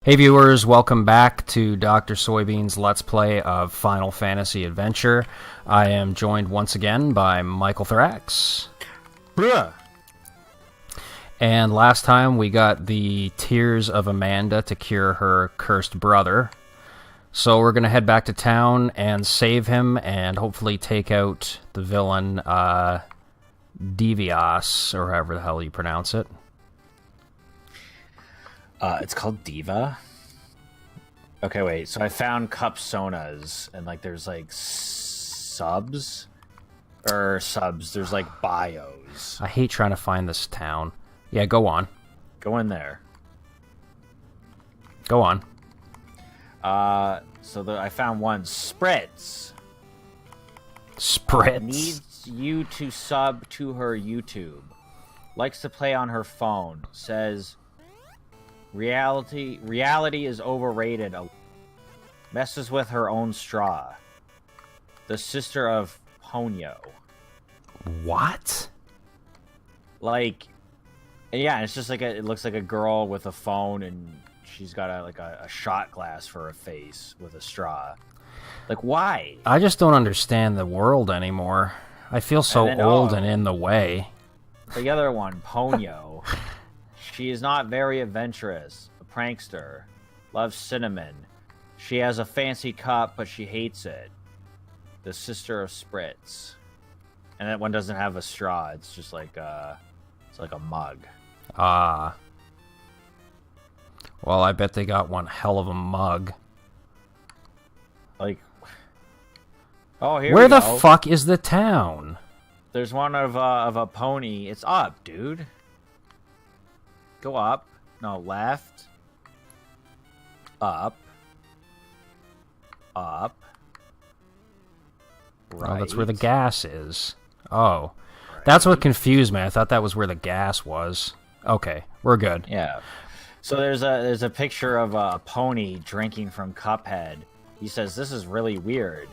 Hey viewers, welcome back to Dr. Soybean's Let's Play of Final Fantasy Adventure. I am joined once again by Michael Thrax. Bruh. And last time we got the tears of Amanda to cure her cursed brother. So we're going to head back to town and save him and hopefully take out the villain Devios, or however the hell you pronounce it. It's called Diva. Okay, wait. So I found cup sonas, and there's subs. There's bios. I hate trying to find this town. Yeah, go on. Go in there. Go on. I found one. Spritz. Spritz. Needs you to sub to her YouTube. Likes to play on her phone. Says reality is overrated. Messes with her own straw. The sister of Ponyo. What? Yeah, it's just it looks like a girl with a phone, and she's got a shot glass for a face with a straw. Why? I just don't understand the world anymore. I feel so old and in the way. The other one, Ponyo. She is not very adventurous. A prankster. Loves cinnamon. She has a fancy cup, but she hates it. The sister of Spritz. And that one doesn't have a straw. It's just it's like a mug. Ah. Well, I bet they got one hell of a mug. Oh, here Where we the go. fuck is the town? There's one of a pony. It's up, dude. Go up. No, left. Up. Up. Right. Oh, that's where the gas is. Oh. Right. That's what confused me. I thought that was where the gas was. Okay, we're good. Yeah. So there's a picture of a pony drinking from Cuphead. He says, "This is really weird."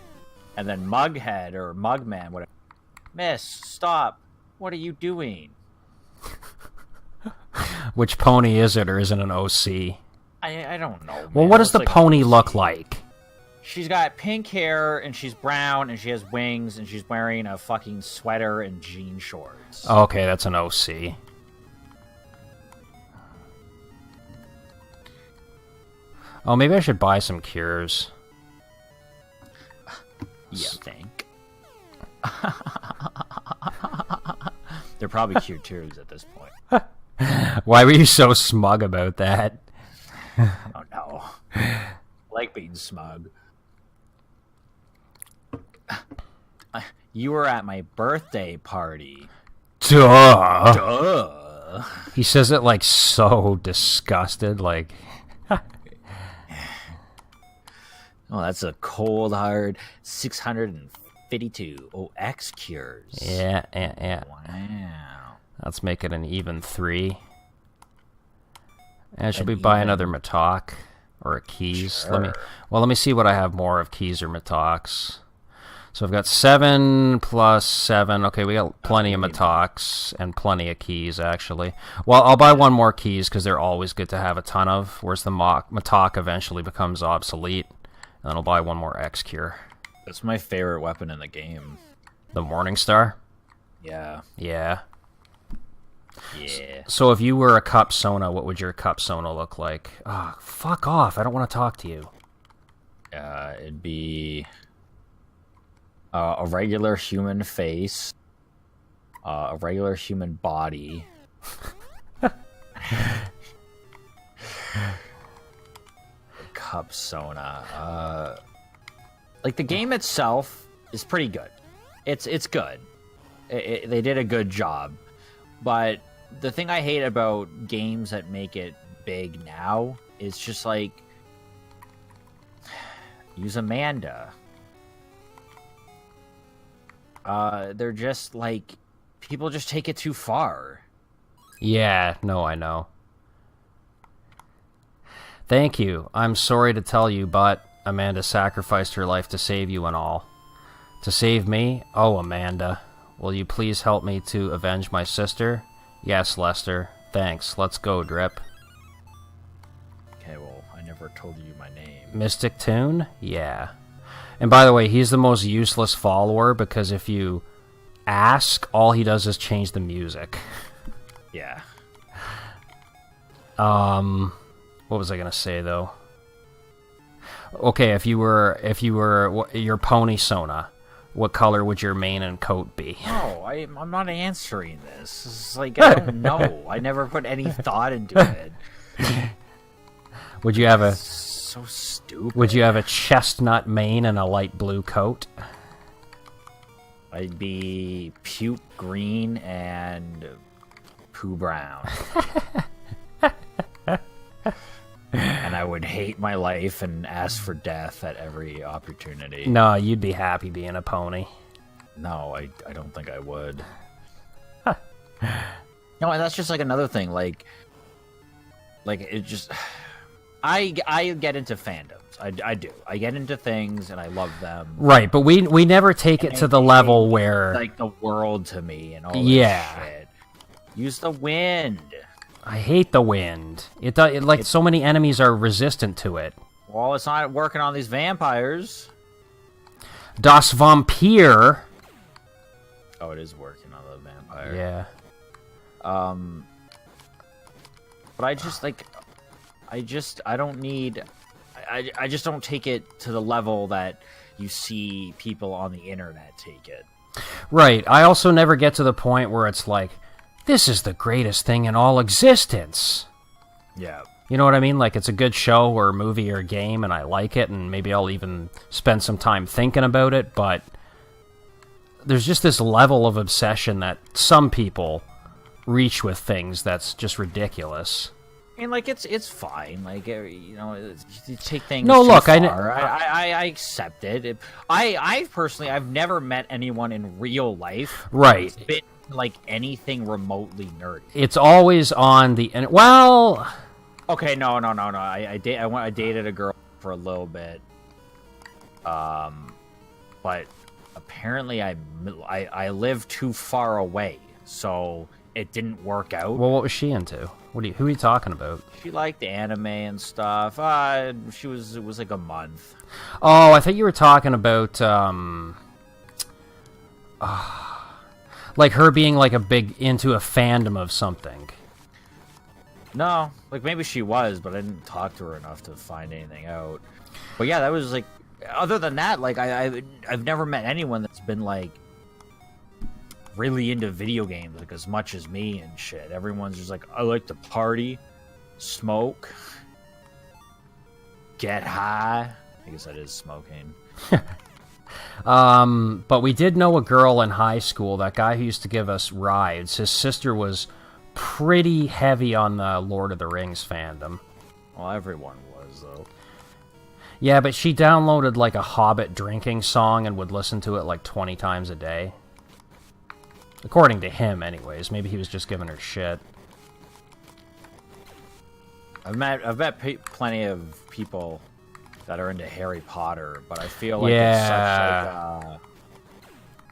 And then Mughead or Mugman, whatever. Miss, stop. What are you doing? Which pony is it, or is it an OC? I don't know, man. Well, what does the pony look like? She's got pink hair, and she's brown, and she has wings, and she's wearing a fucking sweater and jean shorts. Okay, that's an OC. Oh, maybe I should buy some cures. You think? They're probably cute tears at this point. Why were you so smug about that? Oh no. I like being smug. You were at my birthday party. Duh. Duh. He says it so disgusted, Oh, that's a cold hard 652 OX cures. Yeah. Wow. Let's make it an even 3. And should we buy another Matok or a keys? Sure. Let me see what I have more of, keys or Matoks. So I've got 7 plus 7. Okay, we got plenty of Matoks and plenty of keys, actually. Well, I'll buy one more keys because they're always good to have a ton of, whereas the Matok eventually becomes obsolete. And then I'll buy one more X cure. That's my favorite weapon in the game. The Morningstar? Yeah. Yeah. Yeah. So if you were a cup Sona, what would your cup Sona look like? Oh, fuck off. I don't want to talk to you. It'd be a regular human face, a regular human body. Cup Sona. The game itself is pretty good. It's good. They did a good job. But the thing I hate about games that make it big now is just use Amanda. They're just people just take it too far. Yeah, no, I know. Thank you. I'm sorry to tell you, but Amanda sacrificed her life to save you and all. To save me? Oh, Amanda. Will you please help me to avenge my sister? Yes, Lester. Thanks. Let's go, Drip. Okay, well, I never told you my name. Mystic Tune? Yeah. And by the way, he's the most useless follower because if you ask, all he does is change the music. Yeah. What was I gonna say though? Okay, if you were your pony Sona, what color would your mane and coat be? No, I'm not answering this. It's like, I don't know. I never put any thought into it. Would you have a So stupid. Would you have a chestnut mane and a light blue coat? I'd be puke green and poo brown. And I would hate my life and ask for death at every opportunity. No, you'd be happy being a pony. No, I don't think I would. No, and that's just like another thing. Like it just, I get into fandoms. I do. I get into things and I love them. Right, but we never take it to the level where like the world to me and all this shit. Use the wind. I hate the wind. Like so many enemies are resistant to it. Well, it's not working on these vampires. Das Vampir. Oh, it is working on the vampire. Yeah. But I just like, I don't need, I just don't take it to the level that you see people on the internet take it. Right. I also never get to the point where it's like, this is the greatest thing in all existence. Yeah. You know what I mean? Like, it's a good show or movie or game, and I like it, and maybe I'll even spend some time thinking about it, but there's just this level of obsession that some people reach with things that's just ridiculous. I mean, like, it's fine. Like, you know, you take things No, too look, far. I accept it. I personally, I've never met anyone in real life Right. who's been like anything remotely nerdy. It's always on the... Well... Okay, no. I dated a girl for a little bit, but apparently I live too far away, so it didn't work out. Well, what was she into? Who are you talking about? She liked anime and stuff. It was like a month. Oh, I thought you were talking about like her being like a big into a fandom of something. No, like maybe she was, but I didn't talk to her enough to find anything out. But yeah, that was like. Other than that, like I've never met anyone that's been like really into video games like as much as me and shit. Everyone's just like, I like to party, smoke, get high. I guess that is smoking. But we did know a girl in high school, that guy who used to give us rides. His sister was pretty heavy on the Lord of the Rings fandom. Well, everyone was, though. Yeah, but she downloaded like a Hobbit drinking song and would listen to it like 20 times a day. According to him, anyways. Maybe he was just giving her shit. I've met plenty of people that are into Harry Potter, but I feel like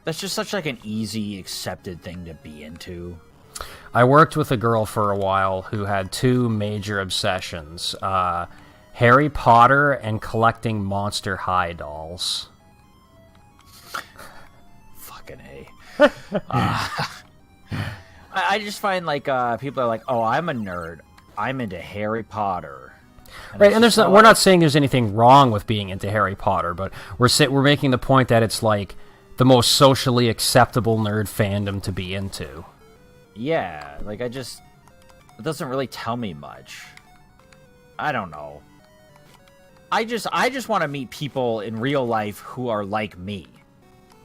that's just such like an easy accepted thing to be into. I worked with a girl for a while who had two major obsessions. Harry Potter and collecting Monster High dolls. Fucking A. I just find like people are like, oh, I'm a nerd. I'm into Harry Potter. Right, and we're not saying there's anything wrong with being into Harry Potter, but we're making the point that it's like the most socially acceptable nerd fandom to be into. Yeah, like it doesn't really tell me much. I don't know. I just want to meet people in real life who are like me.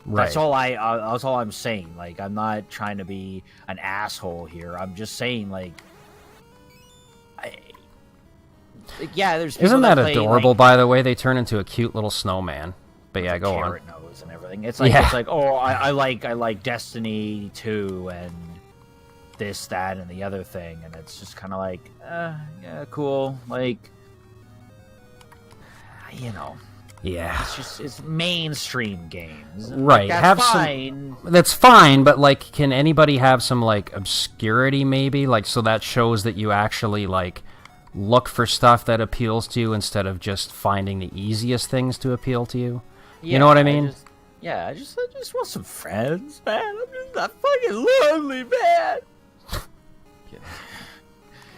Right. That's all I'm saying. Like, I'm not trying to be an asshole here. I'm just saying, like, yeah, there's people Isn't that play, adorable, like, by the way? They turn into a cute little snowman. But yeah, go on. carrot nose and everything. It's like oh, I like Destiny 2 and this, that, and the other thing, and it's just kind of like, yeah, cool. Like, you know. Yeah. It's mainstream games. Right. Like, have fine. That's fine, but like, can anybody have some like obscurity maybe? Like, so that shows that you actually like look for stuff that appeals to you instead of just finding the easiest things to appeal to you. You know what I mean? I just want some friends, man. I'm fucking lonely, man.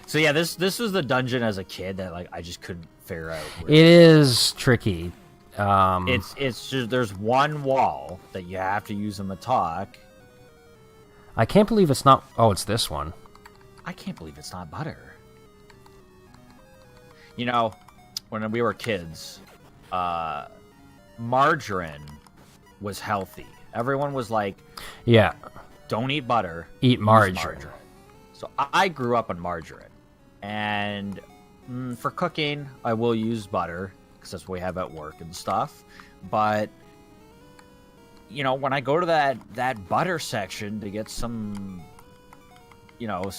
So yeah, this was the dungeon as a kid that like I just couldn't figure out. It is tricky. It's just there's one wall that you have to use a matok. I can't believe it's not. Oh, it's this one. I can't believe it's not butter. You know, when we were kids, margarine was healthy. Everyone was like, yeah, don't eat butter, eat use margarine. So I grew up on margarine. And for cooking, I will use butter, because that's what we have at work and stuff. But, you know, when I go to that butter section to get some, you know,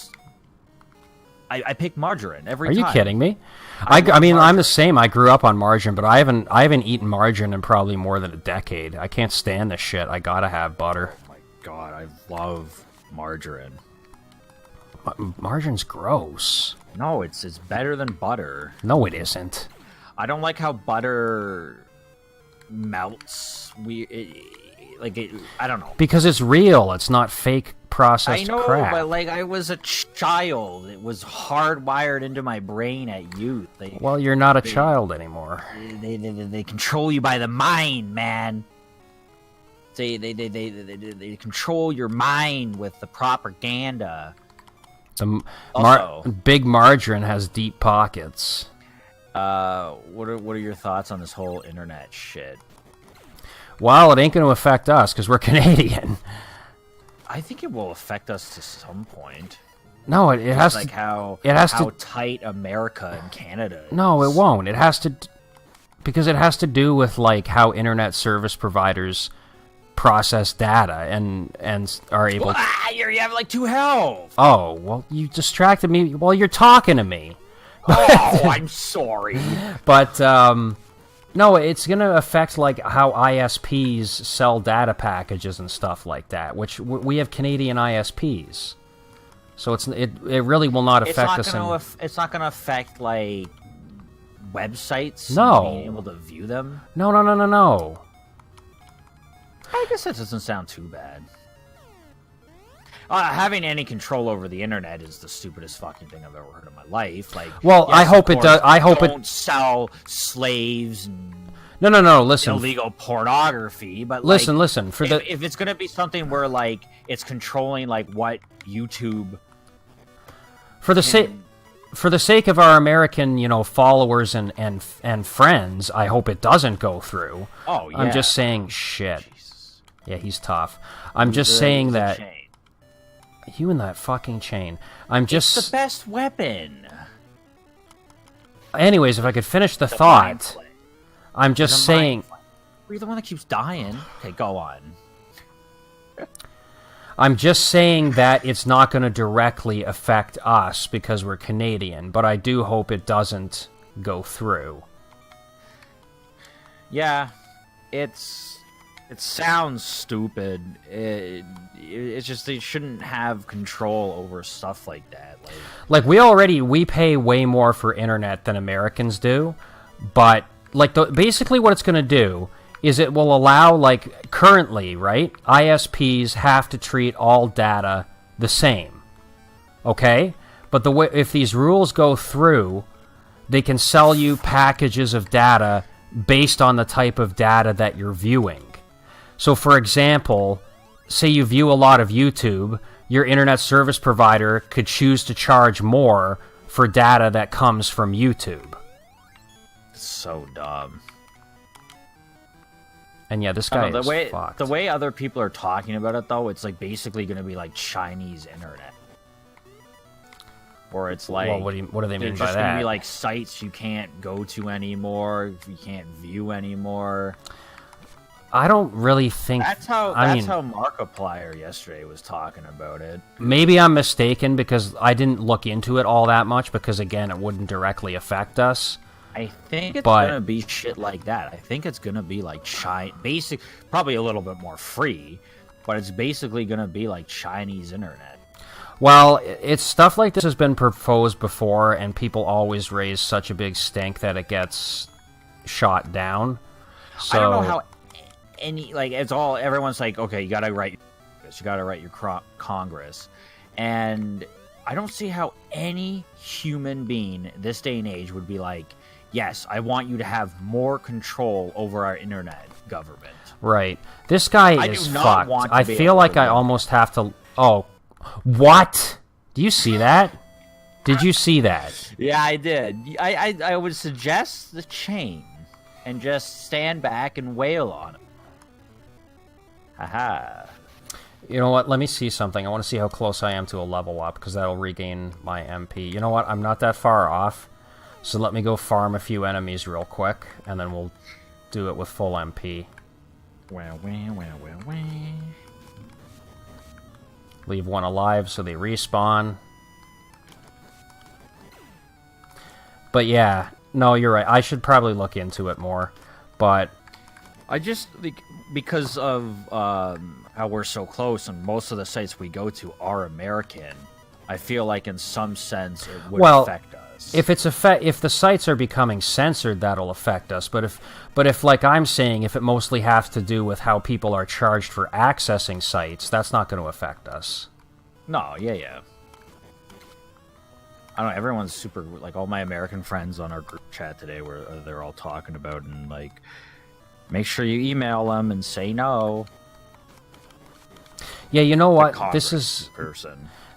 I pick margarine every time. Are you kidding me? I mean, I'm the same. I grew up on margarine, but I haven't eaten margarine in probably more than a decade. I can't stand this shit. I gotta have butter. Oh my god, I love margarine. Margarine's gross. No, it's better than butter. No, it isn't. I don't like how butter melts. I don't know. Because it's real. It's not fake processed I know, crap. but like I was a child. It was hardwired into my brain at youth. Well, you're not a child anymore. They control you by the mind, man. They control your mind with the propaganda. Big margarine has deep pockets. What are your thoughts on this whole internet shit? Well, it ain't going to affect us because we're Canadian. I think it will affect us to some point. No, it has like to. how tight America and Canada is. No, it won't. It has to, because it has to do with like how internet service providers process data and are able. You have like 2 health. Oh well, you distracted me while you're talking to me. Oh, I'm sorry. But no, it's gonna affect like how ISPs sell data packages and stuff like that. Which we have Canadian ISPs, so it really will not affect us. It's not gonna affect like websites. No, being able to view them. No. I guess that doesn't sound too bad. Having any control over the internet is the stupidest fucking thing I've ever heard in my life. Like, well, yes, I hope it does. I hope don't sell slaves. And no. Listen, illegal pornography. But listen. If it's gonna be something where like it's controlling like what YouTube for the sake of our American, followers and friends, I hope it doesn't go through. Oh yeah. I'm just saying shit. Jesus. Yeah, he's tough. I'm just saying that. Chain. You and that fucking chain. It's the best weapon. Anyways, if I could finish the thought, I'm just saying. You're the one that keeps dying. Okay, go on. I'm just saying that it's not going to directly affect us because we're Canadian, but I do hope it doesn't go through. Yeah, it sounds stupid. It's just they shouldn't have control over stuff like that. Like we pay way more for internet than Americans do, but like basically what it's going to do is it will allow, like currently, right? ISPs have to treat all data the same, okay? But if these rules go through, they can sell you packages of data based on the type of data that you're viewing. So, for example, say you view a lot of YouTube, your internet service provider could choose to charge more for data that comes from YouTube. So dumb. And yeah, this guy is fucked. The way other people are talking about it, though, it's like basically going to be like Chinese internet. Or it's like... Well, what do they mean by that? There's just going to be like sites you can't go to anymore, you can't view anymore. I don't really think... That's how Markiplier yesterday was talking about it. Maybe I'm mistaken because I didn't look into it all that much because, again, it wouldn't directly affect us. I think it's going to be shit like that. I think it's going to be like probably a little bit more free, but it's basically going to be like Chinese internet. Well, it's stuff like this has been proposed before, and people always raise such a big stink that it gets shot down. So, I don't know how any like it's all everyone's like, okay, you gotta write this, you gotta write your Congress, and I don't see how any human being this day and age would be like, yes, I want you to have more control over our internet government. Right. This guy I is do not fucked. want to I be feel able like to I do almost have to. Oh, what? Do you see that? Did you see that? Yeah, I did. I would suggest the chain and just stand back and wail on it. Haha. You know what? Let me see something. I want to see how close I am to a level up, because that'll regain my MP. You know what? I'm not that far off, so let me go farm a few enemies real quick, and then we'll do it with full MP. Well. Leave one alive so they respawn. But yeah, no, you're right. I should probably look into it more, but I just think because of how we're so close and most of the sites we go to are American, I feel like in some sense it would affect us. If the sites are becoming censored, that'll affect us. But if like I'm saying, if it mostly has to do with how people are charged for accessing sites, that's not going to affect us. No, yeah. I don't know, everyone's super, like, all my American friends on our group chat today where they're all talking about, and, like, make sure you email them and say no. Yeah, you know what? Congress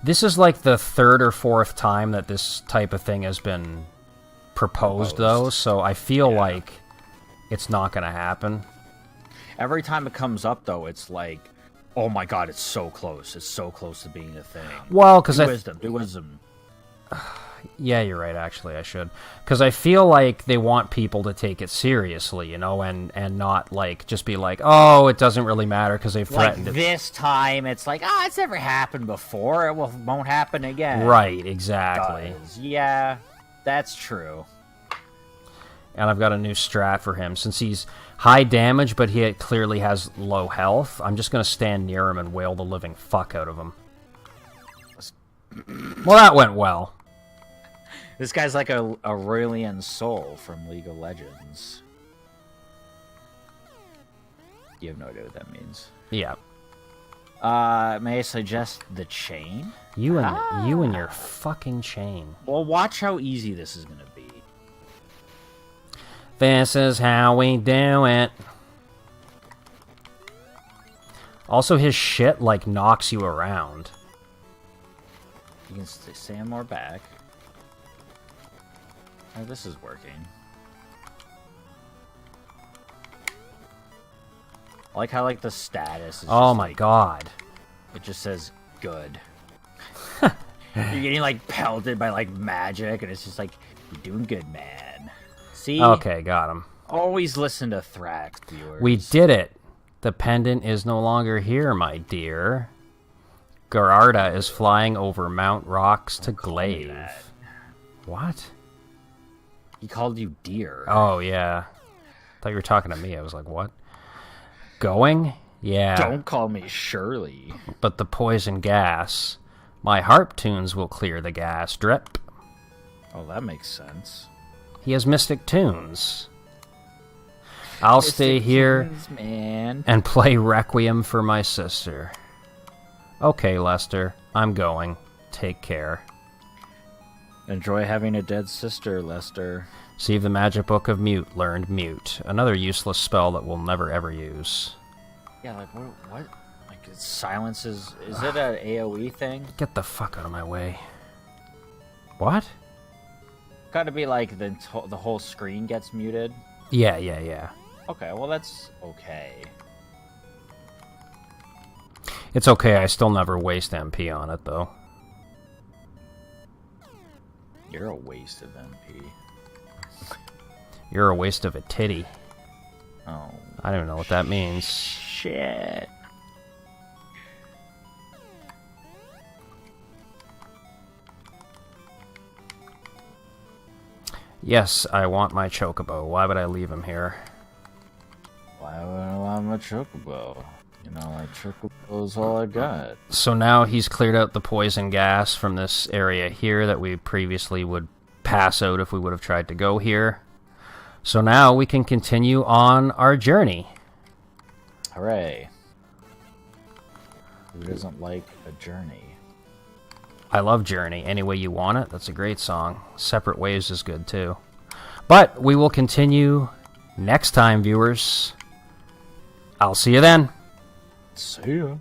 This is like the third or fourth time that this type of thing has been proposed. Though, so I feel like it's not going to happen. Every time it comes up, though, it's like, oh my god, it's so close. It's so close to being a thing. Well, because do wisdom. Yeah, you're right, actually, I should. Because I feel like they want people to take it seriously, you know, and not, like, just be like, oh, it doesn't really matter because they've threatened like it. This time, it's like, it's never happened before. It won't happen again. Right, exactly. Yeah, that's true. And I've got a new strat for him. Since he's high damage, but he clearly has low health, I'm just going to stand near him and wail the living fuck out of him. Well, that went well. This guy's like a Aurelian Soul from League of Legends. You have no idea what that means. Yeah. May I suggest the chain? You and your fucking chain. Well, watch how easy this is gonna be. This is how we do it. Also, his shit, like, knocks you around. You can stand more back. Oh, this is working. I like how, like, the status is Oh just, my like, god. it just says good. You're getting, like, pelted by, like, magic, and it's just like, you're doing good, man. See? Okay, got him. Always listen to Thrax, viewers. We did it. The pendant is no longer here, my dear. Gerarda is flying over Mount Rocks to Glaive. What? He called you dear. Oh, yeah. Thought you were talking to me. I was like, what? Going? Yeah. Don't call me Shirley. But the poison gas. My harp tunes will clear the gas drip. Oh, that makes sense. He has mystic tunes. I'll stay here man. and play Requiem for my sister. Okay, Lester. I'm going. Take care. Enjoy having a dead sister, Lester. See the magic book of Mute learned Mute. Another useless spell that we'll never ever use. Yeah, like, what? Like, silence is it an AoE thing? Get the fuck out of my way. What? Gotta be like the whole screen gets muted. Yeah. Okay, well that's okay. It's okay, I still never waste MP on it, though. You're a waste of MP. You're a waste of a titty. Oh. I don't even know what that means. Shit. Yes, I want my chocobo. Why would I leave him here? Why would I want my chocobo? You know, I trickle is all I got. So now he's cleared out the poison gas from this area here that we previously would pass out if we would have tried to go here. So now we can continue on our journey. Hooray. Who doesn't like a journey? I love Journey. Any Way You Want It. That's a great song. Separate Ways is good too. But we will continue next time, viewers. I'll see you then. See ya.